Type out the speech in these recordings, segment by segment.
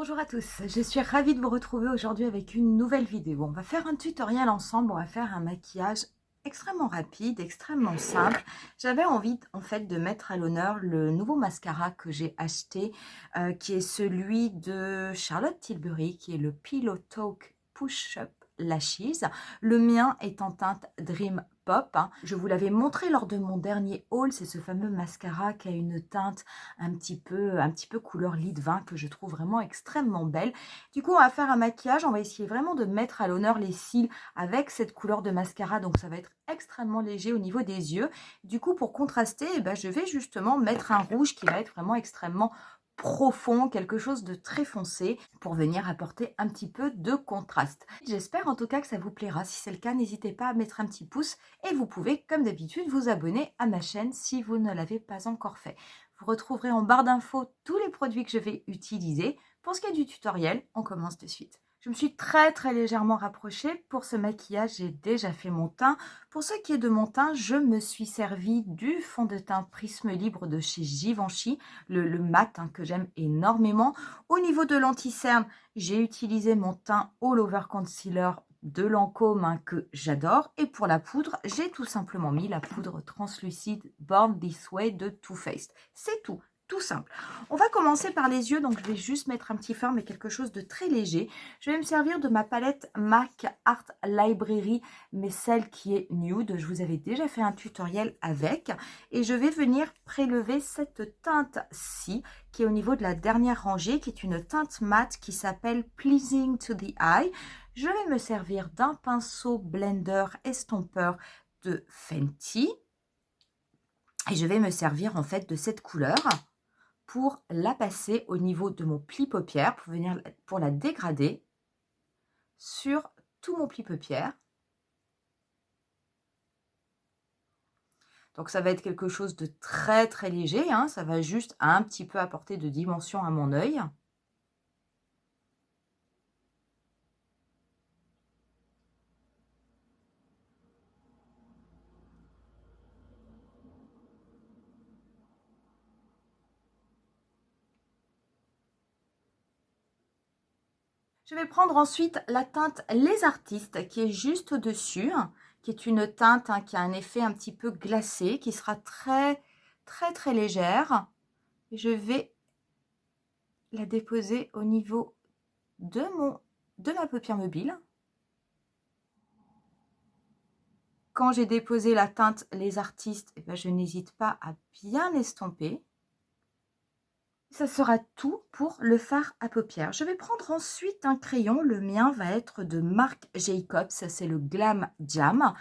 Bonjour à tous, je suis ravie de vous retrouver aujourd'hui avec une nouvelle vidéo. On va faire un tutoriel ensemble, on va faire un maquillage extrêmement rapide, extrêmement simple. J'avais envie en fait de mettre à l'honneur le nouveau mascara que j'ai acheté, qui est celui de Charlotte Tilbury, qui est le Pillow Talk Push Up Lashes. Le mien est en teinte Dream Pop. Je vous l'avais montré lors de mon dernier haul, c'est ce fameux mascara qui a une teinte un petit peu couleur lit de vin que je trouve vraiment extrêmement belle. Du coup, on va faire un maquillage, on va essayer vraiment de mettre à l'honneur les cils avec cette couleur de mascara, donc ça va être extrêmement léger au niveau des yeux. Du coup, pour contraster, je vais justement mettre un rouge qui va être vraiment extrêmement profond, quelque chose de très foncé pour venir apporter un petit peu de contraste. J'espère en tout cas que ça vous plaira. Si c'est le cas, n'hésitez pas à mettre un petit pouce et vous pouvez, comme d'habitude, vous abonner à ma chaîne si vous ne l'avez pas encore fait. Vous retrouverez en barre d'infos tous les produits que je vais utiliser. Pour ce qui est du tutoriel, on commence de suite. Je me suis très légèrement rapprochée. Pour ce maquillage, j'ai déjà fait mon teint. Pour ce qui est de mon teint, je me suis servi du fond de teint Prisme Libre de chez Givenchy, le mat que j'aime énormément. Au niveau de l'anti-cerne, j'ai utilisé mon teint All Over Concealer de Lancôme que j'adore. Et pour la poudre, j'ai tout simplement mis la poudre translucide Born This Way de Too Faced. C'est tout simple. On va commencer par les yeux, donc je vais juste mettre un petit fard, mais quelque chose de très léger. Je vais me servir de ma palette MAC Art Library, mais celle qui est nude. Je vous avais déjà fait un tutoriel avec. Et je vais venir prélever cette teinte-ci, qui est au niveau de la dernière rangée, qui est une teinte mate qui s'appelle Pleasing to the Eye. Je vais me servir d'un pinceau blender estompeur de Fenty. Et je vais me servir en fait de cette couleur pour la passer au niveau de mon pli paupière, pour la dégrader sur tout mon pli paupière. Donc ça va être quelque chose de très léger, ça va juste un petit peu apporter de dimension à mon œil. Je vais prendre ensuite la teinte Les Artistes qui est juste au-dessus, qui est une teinte qui a un effet un petit peu glacé, qui sera très légère. Et je vais la déposer au niveau de ma paupière mobile. Quand j'ai déposé la teinte Les Artistes, je n'hésite pas à bien estomper. Ça sera tout pour le fard à paupières. Je vais prendre ensuite un crayon. Le mien va être de Marc Jacobs. C'est le Glam Jam,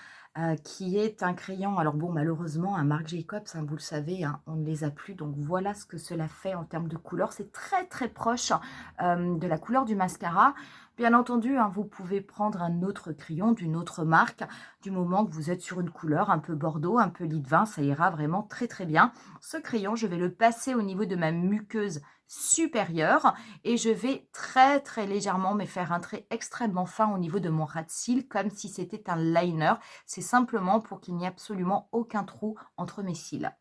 qui est un crayon. Alors bon, malheureusement, un Marc Jacobs, vous le savez, on ne les a plus. Donc voilà ce que cela fait en termes de couleur. C'est très proche de la couleur du mascara. Bien entendu, vous pouvez prendre un autre crayon d'une autre marque. Du moment que vous êtes sur une couleur un peu bordeaux, un peu lit de vin, ça ira vraiment très bien. Ce crayon, je vais le passer au niveau de ma muqueuse supérieure et je vais très légèrement me faire un trait extrêmement fin au niveau de mon ras de cils, comme si c'était un liner. C'est simplement pour qu'il n'y ait absolument aucun trou entre mes cils.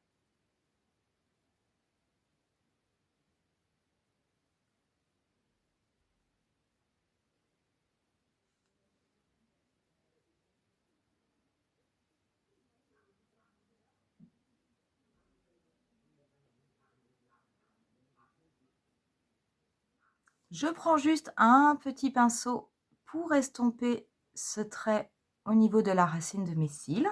Je prends juste un petit pinceau pour estomper ce trait au niveau de la racine de mes cils.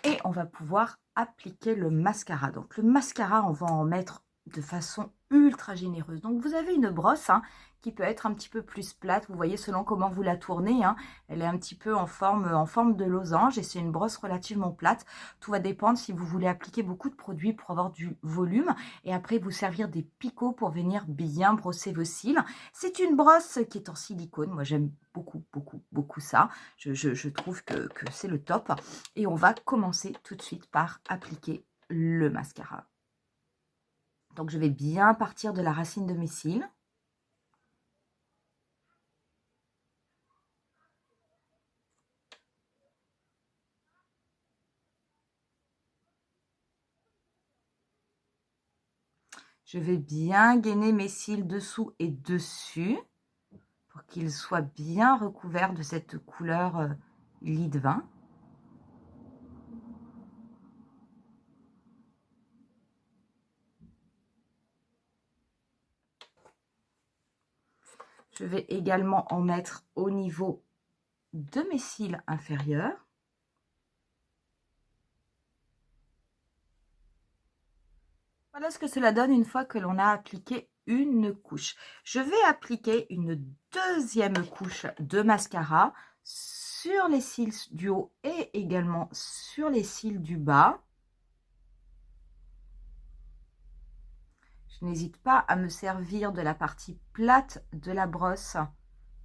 Et on va pouvoir appliquer le mascara. Donc le mascara, on va en mettre de façon ultra généreuse. Donc vous avez une brosse qui peut être un petit peu plus plate. Vous voyez, selon comment vous la tournez, elle est un petit peu en forme de losange et c'est une brosse relativement plate. Tout va dépendre si vous voulez appliquer beaucoup de produits pour avoir du volume et après vous servir des picots pour venir bien brosser vos cils. C'est une brosse qui est en silicone. Moi, j'aime beaucoup ça. Je trouve que c'est le top. Et on va commencer tout de suite par appliquer le mascara. Donc, je vais bien partir de la racine de mes cils. Je vais bien gainer mes cils dessous et dessus pour qu'ils soient bien recouverts de cette couleur lit de vin. Je vais également en mettre au niveau de mes cils inférieurs. Voilà ce que cela donne une fois que l'on a appliqué une couche. Je vais appliquer une deuxième couche de mascara sur les cils du haut et également sur les cils du bas. Je n'hésite pas à me servir de la partie plate de la brosse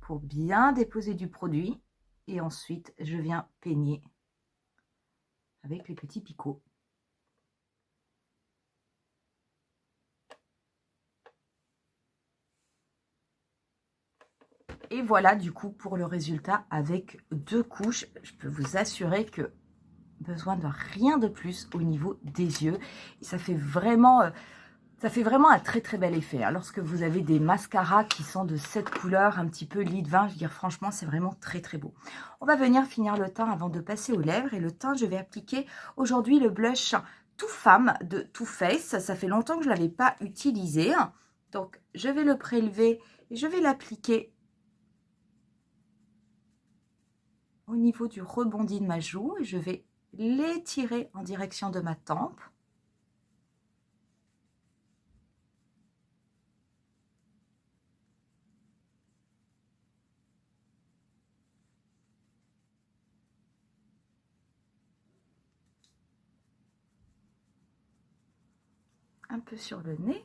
pour bien déposer du produit. Et ensuite, je viens peigner avec les petits picots. Et voilà du coup pour le résultat avec 2 couches. Je peux vous assurer que besoin de rien de plus au niveau des yeux. Et ça fait vraiment un très très bel effet. Hein. Lorsque vous avez des mascaras qui sont de cette couleur un petit peu lit de vin, je veux dire franchement c'est vraiment très très beau. On va venir finir le teint avant de passer aux lèvres. Et le teint, je vais appliquer aujourd'hui le blush Too Femme de Too Faced. Ça fait longtemps que je ne l'avais pas utilisé. Donc je vais le prélever et je vais l'appliquer au niveau du rebondi de ma joue et je vais l'étirer en direction de ma tempe. Un peu sur le nez.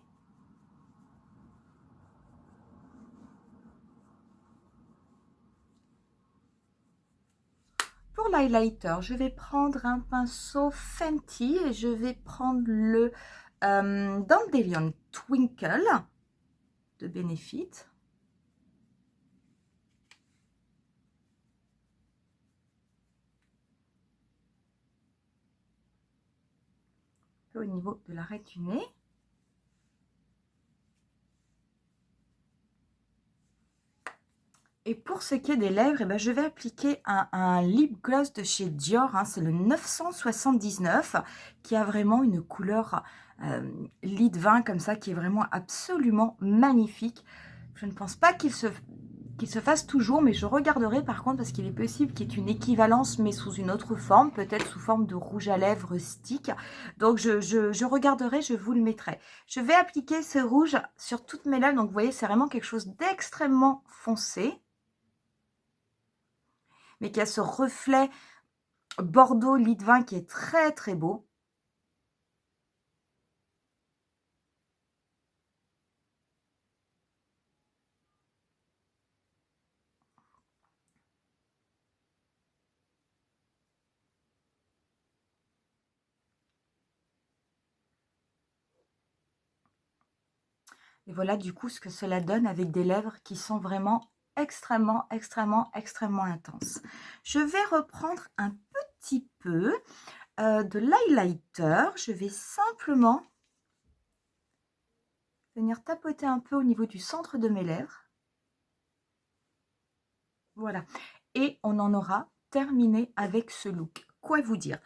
Pour l'highlighter, je vais prendre un pinceau Fenty et je vais prendre le Dandelion Twinkle de Benefit. Au niveau de l'arête du nez. Et pour ce qui est des lèvres, eh ben, je vais appliquer un lip gloss de chez Dior. Hein, c'est le 979 qui a vraiment une couleur lit de vin comme ça qui est vraiment absolument magnifique. Je ne pense pas qu'il se fasse toujours, mais je regarderai par contre parce qu'il est possible qu'il y ait une équivalence mais sous une autre forme, peut-être sous forme de rouge à lèvres stick. Donc je regarderai, je vous le mettrai. Je vais appliquer ce rouge sur toutes mes lèvres, donc vous voyez c'est vraiment quelque chose d'extrêmement foncé, mais qui a ce reflet bordeaux lit de vin qui est très très beau. Et voilà du coup ce que cela donne avec des lèvres qui sont vraiment extrêmement intenses. Je vais reprendre un petit peu de l'highlighter. Je vais simplement venir tapoter un peu au niveau du centre de mes lèvres. Voilà. Et on en aura terminé avec ce look. Quoi vous dire?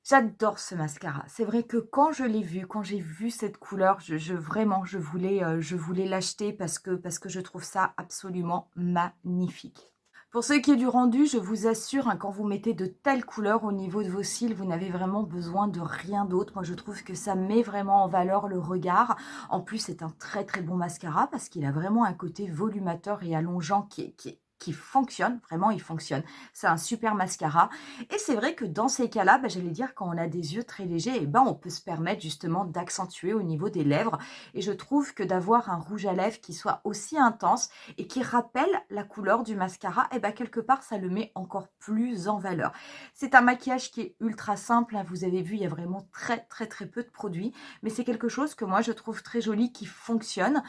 J'adore ce mascara. C'est vrai que quand je l'ai vu, quand j'ai vu cette couleur, vraiment, je voulais l'acheter parce que je trouve ça absolument magnifique. Pour ce qui est du rendu, je vous assure, hein, quand vous mettez de telles couleurs au niveau de vos cils, vous n'avez vraiment besoin de rien d'autre. Moi, je trouve que ça met vraiment en valeur le regard. En plus, c'est un très très bon mascara parce qu'il a vraiment un côté volumateur et allongeant qui fonctionne, vraiment il fonctionne. C'est un super mascara. Et c'est vrai que dans ces cas-là, j'allais dire quand on a des yeux très légers, on peut se permettre justement d'accentuer au niveau des lèvres. Et je trouve que d'avoir un rouge à lèvres qui soit aussi intense et qui rappelle la couleur du mascara, quelque part ça le met encore plus en valeur. C'est un maquillage qui est ultra simple, hein. Vous avez vu, il y a vraiment très peu de produits, mais c'est quelque chose que moi je trouve très joli, qui fonctionne.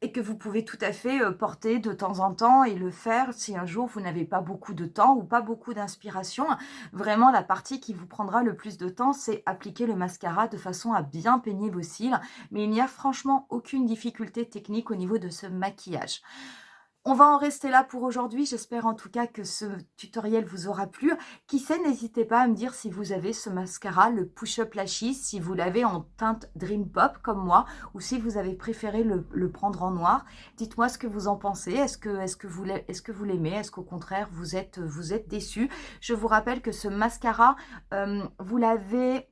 et que vous pouvez tout à fait porter de temps en temps et le faire si un jour vous n'avez pas beaucoup de temps ou pas beaucoup d'inspiration. Vraiment, la partie qui vous prendra le plus de temps, c'est appliquer le mascara de façon à bien peigner vos cils. Mais il n'y a franchement aucune difficulté technique au niveau de ce maquillage. On va en rester là pour aujourd'hui. J'espère en tout cas que ce tutoriel vous aura plu. Qui sait, n'hésitez pas à me dire si vous avez ce mascara, le Push Up Lashes, si vous l'avez en teinte Dream Pop comme moi, ou si vous avez préféré le prendre en noir. Dites-moi ce que vous en pensez. Est-ce que vous l'aimez? Est-ce qu'au contraire, vous êtes déçus? Je vous rappelle que ce mascara, vous l'avez...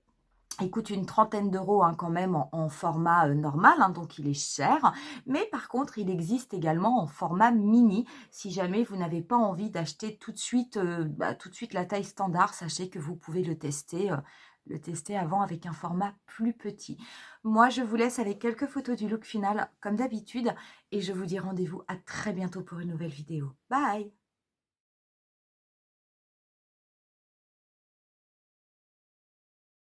Il coûte une trentaine d'euros hein, quand même en format normal, hein, donc il est cher. Mais par contre, il existe également en format mini. Si jamais vous n'avez pas envie d'acheter tout de suite la taille standard, sachez que vous pouvez le tester avant avec un format plus petit. Moi, je vous laisse avec quelques photos du look final comme d'habitude et je vous dis rendez-vous à très bientôt pour une nouvelle vidéo. Bye!